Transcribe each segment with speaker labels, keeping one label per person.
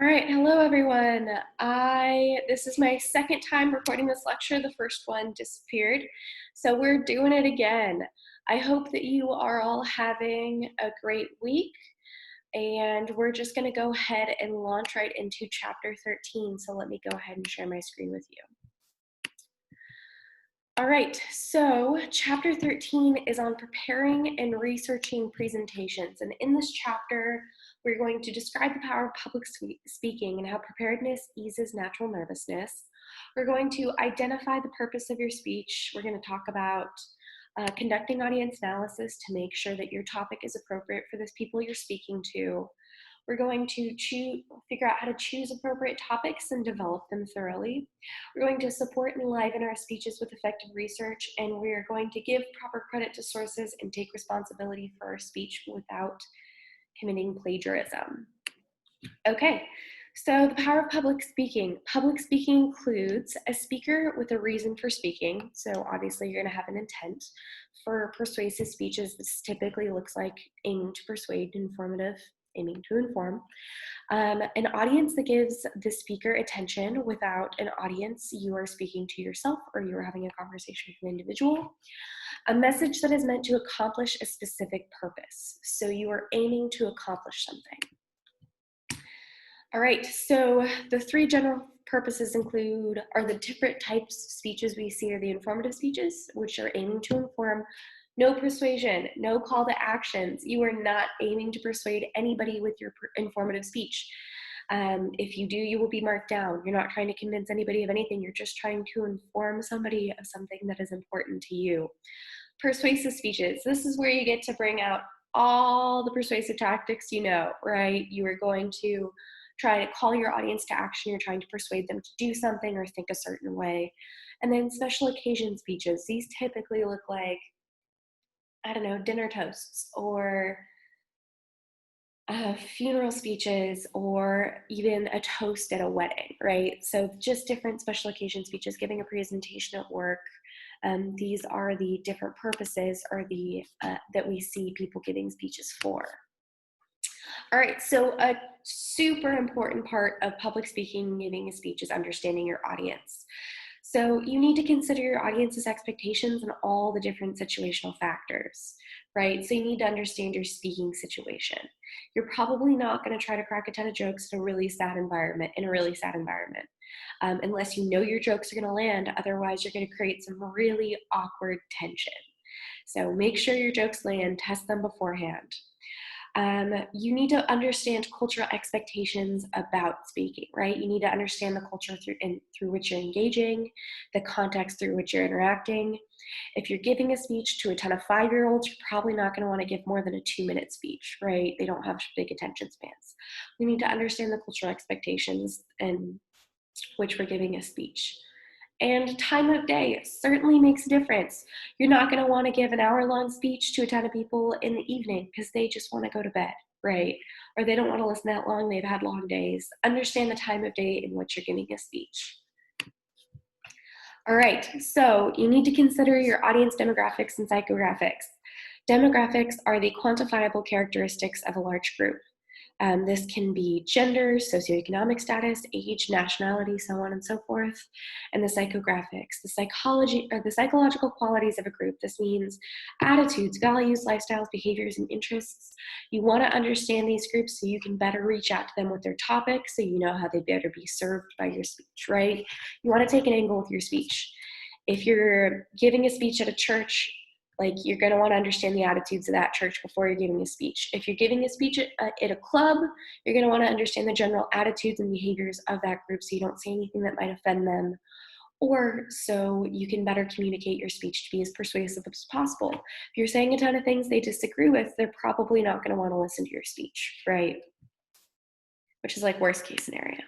Speaker 1: right, hello everyone. This is my second time recording this lecture. The first one disappeared, so we're doing it again. I hope that you are all having a great week, and we're just gonna go ahead and launch right into chapter 13. So let me go ahead and share my screen with you. All right, so chapter 13 is on preparing and researching presentations. And in this chapter, we're going to describe the power of public speaking and how preparedness eases natural nervousness. We're going to identify the purpose of your speech. We're going to talk about conducting audience analysis to make sure that your topic is appropriate for the people you're speaking to. We're going to figure out how to choose appropriate topics and develop them thoroughly. We're going to support and enliven our speeches with effective research, and we're going to give proper credit to sources and take responsibility for our speech without committing plagiarism. Okay, so the power of public speaking. Public speaking includes a speaker with a reason for speaking. So obviously you're gonna have an intent. For persuasive speeches, this typically looks like aiming to persuade, informative, aiming to inform. An audience that gives the speaker attention. Without an audience, you are speaking to yourself or you are having a conversation with an individual. A message that is meant to accomplish a specific purpose. So you are aiming to accomplish something. All right, so the three general purposes are the different types of speeches we see are the informative speeches, which are aiming to inform. No persuasion, no call to actions. You are not aiming to persuade anybody with your informative speech. If you do, you will be marked down. You're not trying to convince anybody of anything. You're just trying to inform somebody of something that is important to you. Persuasive speeches. This is where you get to bring out all the persuasive tactics you know, right? You are going to try to call your audience to action. You're trying to persuade them to do something or think a certain way. And then special occasion speeches. These typically look like, I don't know, dinner toasts or funeral speeches or even a toast at a wedding, right? So just different special occasion speeches, giving a presentation at work. These are the different purposes or that we see people giving speeches for. All right, so a super important part of public speaking and giving a speech is understanding your audience. So you need to consider your audience's expectations and all the different situational factors, right? So you need to understand your speaking situation. You're probably not going to try to crack a ton of jokes in a really sad environment, unless you know your jokes are going to land. Otherwise, you're going to create some really awkward tension. So make sure your jokes land, test them beforehand. You need to understand cultural expectations about speaking, right? You need to understand the culture through which you're engaging, the context through which you're interacting. If you're giving a speech to a ton of 5-year-olds, you're probably not going to want to give more than a 2-minute speech, right? They don't have big attention spans. We need to understand the cultural expectations in which we're giving a speech. And time of day certainly makes a difference. You're not going to want to give an hour-long speech to a ton of people in the evening because they just want to go to bed, right? Or they don't want to listen that long. They've had long days. Understand the time of day in which you're giving a speech. All right, so you need to consider your audience demographics and psychographics. Demographics are the quantifiable characteristics of a large group. This can be gender, socioeconomic status, age, nationality, so on and so forth. And the psychographics, the psychological qualities of a group. This means attitudes, values, lifestyles, behaviors, and interests. You want to understand these groups so you can better reach out to them with their topics, so you know how they better be served by your speech, right? You want to take an angle with your speech. If you're giving a speech at a church, you're going to want to understand the attitudes of that church before you're giving a speech. If you're giving a speech at a club, you're going to want to understand the general attitudes and behaviors of that group so you don't say anything that might offend them, or so you can better communicate your speech to be as persuasive as possible. If you're saying a ton of things they disagree with, they're probably not going to want to listen to your speech, right? Which is like worst case scenario.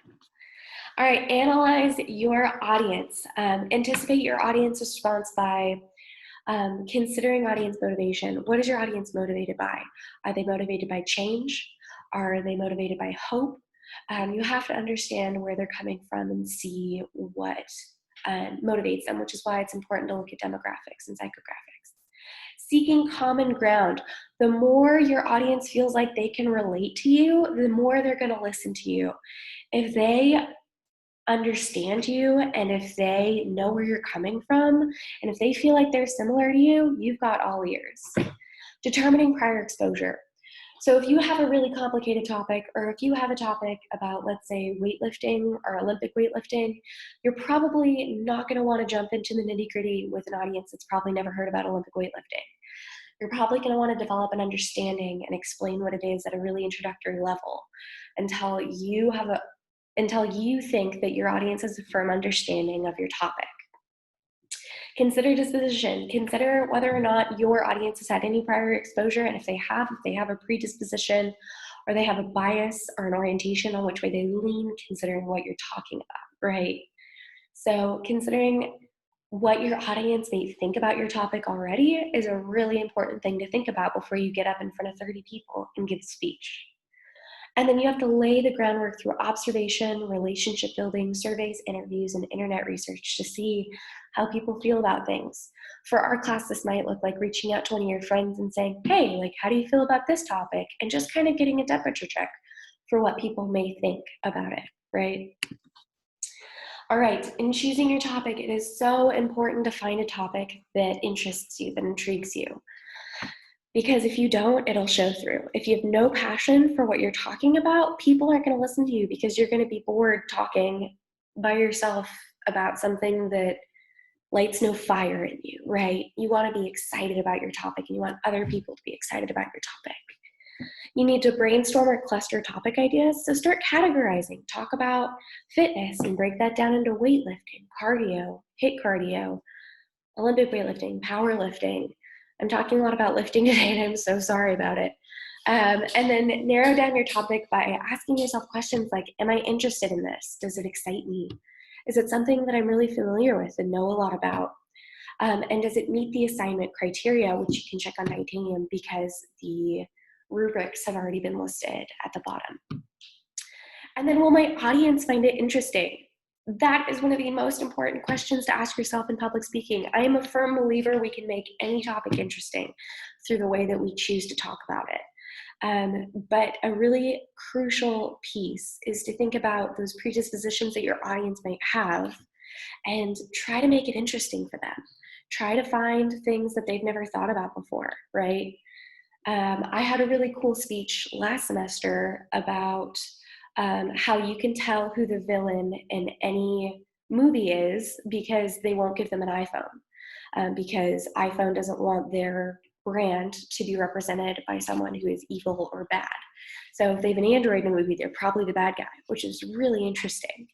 Speaker 1: All right, analyze your audience. Anticipate your audience response by considering audience motivation. What is your audience motivated by? Are they motivated by change? Are they motivated by hope? You have to understand where they're coming from and see what motivates them, which is why it's important to look at demographics and psychographics. Seeking common ground. The more your audience feels like they can relate to you, the more they're going to listen to you. If they understand you and if they know where you're coming from, and if they feel like they're similar to you, you've got all ears. Determining prior exposure. So if you have a really complicated topic, or if you have a topic about, let's say, weightlifting or Olympic weightlifting, you're probably not going to want to jump into the nitty-gritty with an audience that's probably never heard about Olympic weightlifting. You're probably going to want to develop an understanding and explain what it is at a really introductory level until you think that your audience has a firm understanding of your topic. Consider disposition. Consider whether or not your audience has had any prior exposure, and if they have a predisposition or they have a bias or an orientation on which way they lean, considering what you're talking about, right? So considering what your audience may think about your topic already is a really important thing to think about before you get up in front of 30 people and give a speech. And then you have to lay the groundwork through observation, relationship building, surveys, interviews, and internet research to see how people feel about things. For our class, this might look like reaching out to one of your friends and saying, hey, like, how do you feel about this topic? And just kind of getting a temperature check for what people may think about it, right? All right, in choosing your topic, it is so important to find a topic that interests you, that intrigues you. Because if you don't, it'll show through. If you have no passion for what you're talking about, people aren't going to listen to you because you're going to be bored talking by yourself about something that lights no fire in you, right? You want to be excited about your topic and you want other people to be excited about your topic. You need to brainstorm or cluster topic ideas. So start categorizing. Talk about fitness and break that down into weightlifting, cardio, HIIT cardio, Olympic weightlifting, powerlifting. I'm talking a lot about lifting today, and I'm so sorry about it. And then narrow down your topic by asking yourself questions like, am I interested in this? Does it excite me? Is it something that I'm really familiar with and know a lot about? And does it meet the assignment criteria, which you can check on Titanium because the rubrics have already been listed at the bottom. And then will my audience find it interesting? That is one of the most important questions to ask yourself in public speaking. I am a firm believer we can make any topic interesting through the way that we choose to talk about it. But a really crucial piece is to think about those predispositions that your audience might have and try to make it interesting for them. Try to find things that they've never thought about before, right? I had a really cool speech last semester about how you can tell who the villain in any movie is because they won't give them an iPhone, because iPhone doesn't want their brand to be represented by someone who is evil or bad. So if they have an Android in a movie, they're probably the bad guy, which is really interesting.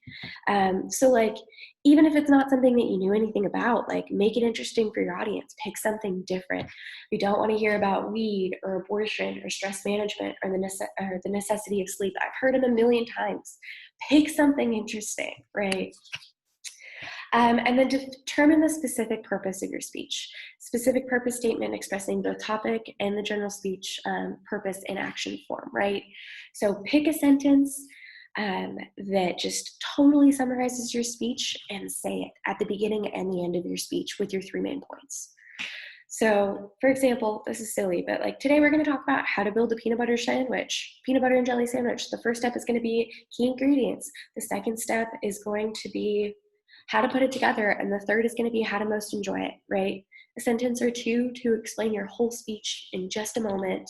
Speaker 1: So like, even if it's not something that you knew anything about, like make it interesting for your audience. Pick something different. We don't want to hear about weed or abortion or stress management or the necessity of sleep. I've heard them a million times. Pick something interesting, right? And then determine the specific purpose of your speech. Specific purpose statement expressing both topic and the general speech purpose in action form, right? So pick a sentence that just totally summarizes your speech and say it at the beginning and the end of your speech with your 3 main points. So, for example, this is silly, but like today we're going to talk about how to build a peanut butter and jelly sandwich. The first step is going to be key ingredients. The second step is going to be how to put it together. And the third is going to be how to most enjoy it, right? A sentence or two to explain your whole speech in just a moment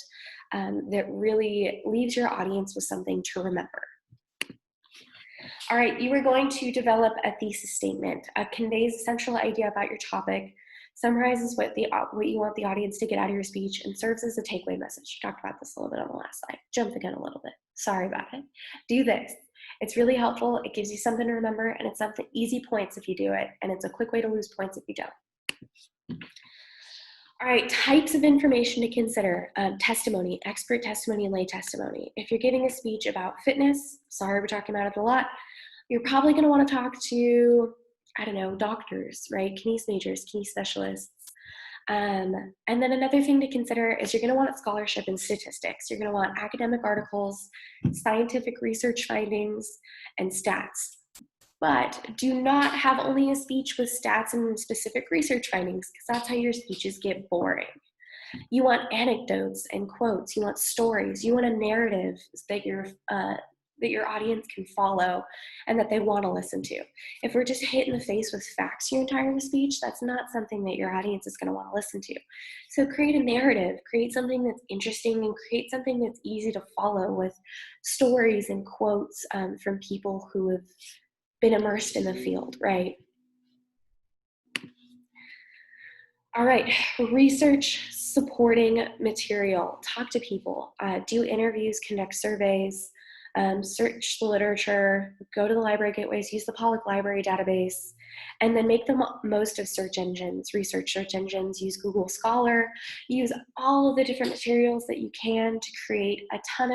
Speaker 1: that really leaves your audience with something to remember. All right, you are going to develop a thesis statement. Conveys a central idea about your topic, summarizes what you want the audience to get out of your speech, and serves as a takeaway message. Talked about this a little bit on the last slide. Jumped the gun a little bit. Sorry about it. Do this. It's really helpful. It gives you something to remember, and it's something easy points if you do it, and it's a quick way to lose points if you don't. All right, types of information to consider. Testimony, expert testimony, and lay testimony. If you're giving a speech about fitness, sorry we're talking about it a lot, you're probably going to want to talk to, I don't know, doctors, right? Kines majors, kines specialists. And then another thing to consider is you're going to want scholarship and statistics. You're going to want academic articles, scientific research findings, and stats. But do not have only a speech with stats and specific research findings, because that's how your speeches get boring. You want anecdotes and quotes. You want stories. You want a narrative that your audience can follow and that they want to listen to. If we're just hit in the face with facts your entire speech, that's not something that your audience is going to want to listen to. So create a narrative, create something that's interesting, and create something that's easy to follow with stories and quotes from people who have been immersed in the field, right? All right, research supporting material. Talk to people, do interviews, conduct surveys, search the literature, go to the library gateways, use the public library database, and then make the most of search engines, research search engines, use Google Scholar, use all of the different materials that you can to create a ton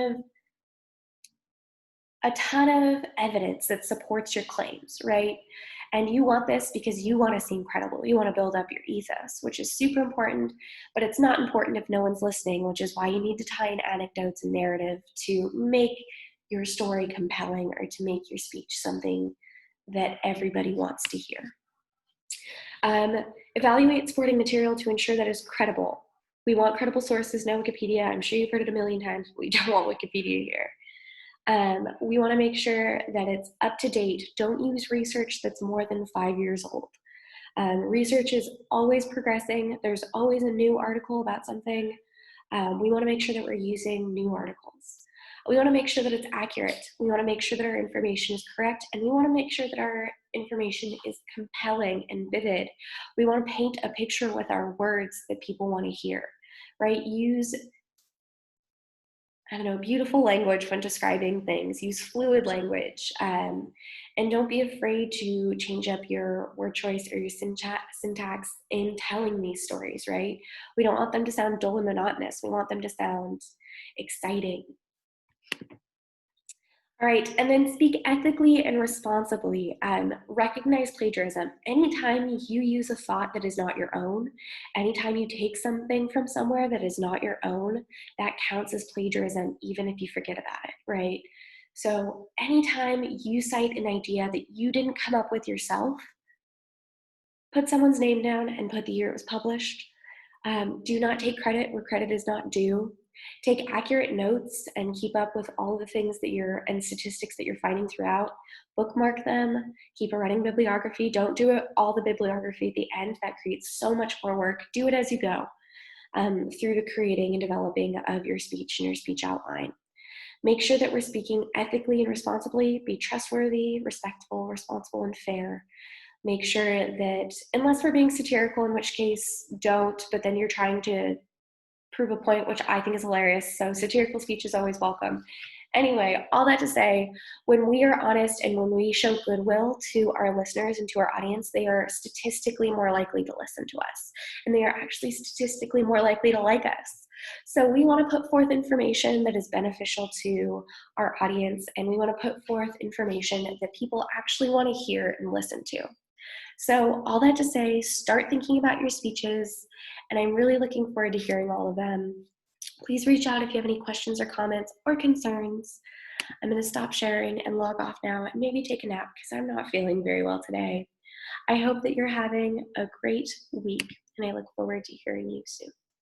Speaker 1: of evidence that supports your claims, right? And you want this because you want to seem credible. You want to build up your ethos, which is super important, but it's not important if no one's listening, which is why you need to tie in anecdotes and narrative to make your story compelling or to make your speech something that everybody wants to hear. Evaluate supporting material to ensure that it's credible. We want credible sources, no Wikipedia. I'm sure you've heard it a million times, but we don't want Wikipedia here. We want to make sure that it's up to date. Don't use research that's more than 5 years old. Research is always progressing. There's always a new article about something. We want to make sure that we're using new articles. We want to make sure that it's accurate. We want to make sure that our information is correct, and we want to make sure that our information is compelling and vivid. We want to paint a picture with our words that people want to hear, right? Use beautiful language when describing things. Use fluid language, and don't be afraid to change up your word choice or your syntax in telling these stories, right? We don't want them to sound dull and monotonous. We want them to sound exciting. All right, and then speak ethically and responsibly. Recognize plagiarism. Anytime you use a thought that is not your own, anytime you take something from somewhere that is not your own, that counts as plagiarism, even if you forget about it, right? So anytime you cite an idea that you didn't come up with yourself, put someone's name down and put the year it was published. Do not take credit where credit is not due. Take accurate notes and keep up with all the things and statistics that you're finding throughout. Bookmark them, keep a running bibliography. Don't do all the bibliography at the end. That creates so much more work. Do it as you go through the creating and developing of your speech and your speech outline. Make sure that we're speaking ethically and responsibly. Be trustworthy, respectful, responsible, and fair. Make sure that, unless we're being satirical, in which case don't, but then you're trying to prove a point, which I think is hilarious. So satirical speech is always welcome. Anyway, all that to say, when we are honest and when we show goodwill to our listeners and to our audience, they are statistically more likely to listen to us. And they are actually statistically more likely to like us. So we want to put forth information that is beneficial to our audience, and we want to put forth information that people actually want to hear and listen to. So all that to say, start thinking about your speeches, and I'm really looking forward to hearing all of them. Please reach out if you have any questions or comments or concerns. I'm going to stop sharing and log off now and maybe take a nap because I'm not feeling very well today. I hope that you're having a great week, and I look forward to hearing you soon.